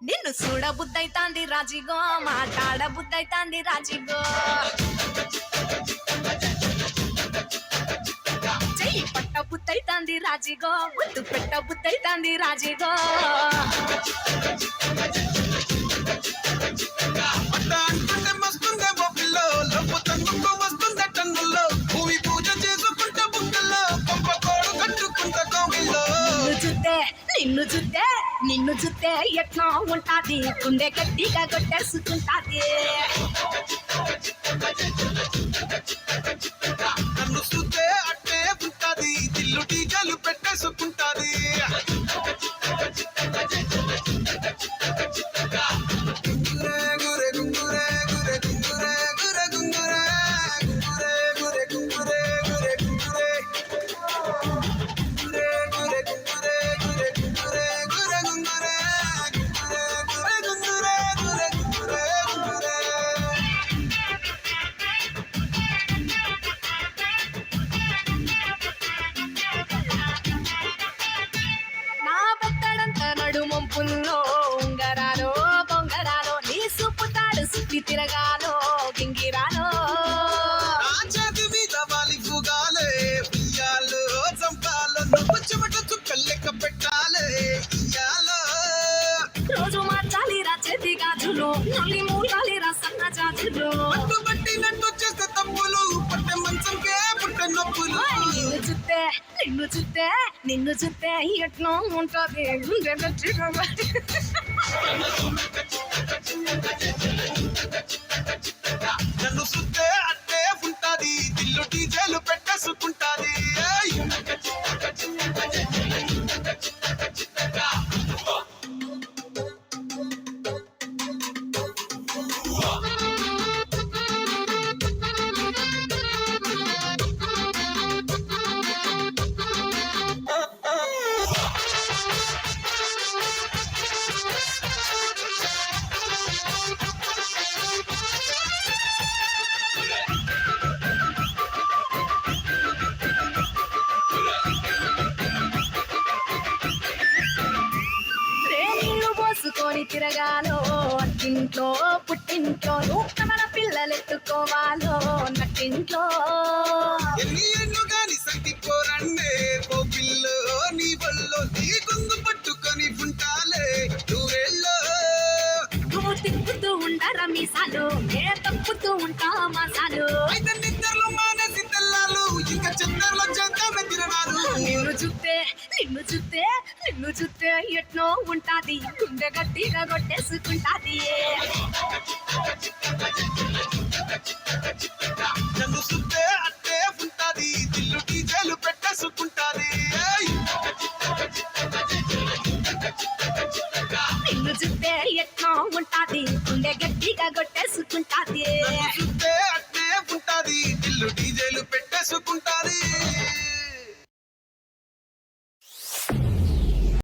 నిన్ను చూడ బుద్ధైతాంది రాజిగో, మాట్లాడ బుద్ధైతాంది రాజిగో, చెయ్యి పట్ట బుద్ధైతాంది రాజిగో, ముద్దు పెట్ట బుద్ధైతాంది రాజిగో. నిన్ను చూస్తే నిన్ను చూస్తే ఎట్లా ఉంటాది, గుండె గట్టిగా కొట్టేసుకుంటాది. నన్ను చూస్తే అట్టే ఉంటాది, దిల్లు టీజలు పెట్టేసుకుంటాది. నడుమంపుల్లో ఉంగరాలో బొంగరాలో నీ సుప్పుతాడు సుత్తి తిరగాలో గింగిరాలో చేతి మీద వాలి ఫుగాలే ఉయ్యాలో చంపాలో నువ్వు చెమట చుక్కలు లెక్క పెట్టాలే ఇయ్యాలో. రోజు మార్చాలి రా చేతి గాజులు, నల్లి మూలాలి రా సన్న జాజులు, పట్టు పట్టినట్టు చేస్తే తప్పులు, పట్టే మంచంకే పుట్టే నొప్పులు. నిన్ను చూస్తే నిన్ను చూస్తే నిన్ను చూస్తే ఎట్లా ఉంటుంది, గుండె గట్టిగా నన్ను చూస్తే అట్టే ఉంటాది, దిల్లు టీజలు పెట్టేసుకుంటాది. తిరగాలో అట్టింట్లో పుట్టింట్లో, నూకమల పిల్లలెత్తుకోవాలో నట్టింట్లో. ఎన్ని ఎన్ను గాని సంటిపోరండే ఓ పిల్లో, నీ వల్లో నీ గుంగు పట్టుకొని ఉంటాలే దూరేల్లో. నువ్వు తిప్పుతూ ఉండరా మీసాలు, ఏ తప్పుతూ ఉంటా మసాలు. అయితే నిద్రలో మానేసి తెల్లాలు, ఇంకా చిత్తర్లో చేద్దామే తిరణాలు. నిన్ను చూస్తే నిన్ను చూస్తే నిన్ను చూస్తే ఎట్నో ఉంటాది, గుండె గట్టిగా కొట్టేసుకుంటాది. నన్ను చూస్తే అట్టే ఉంటాది, దిల్లు టీజలు పెట్టేసుకుంటాది. నిన్ను చూస్తే ఎట్నో ఉంటాది, గుండె గట్టిగా కొట్టేసుకుంటాది. నన్ను చూస్తే అట్టే ఉంటాది, దిల్లు టీజలు పెట్టేసుకుంటాది.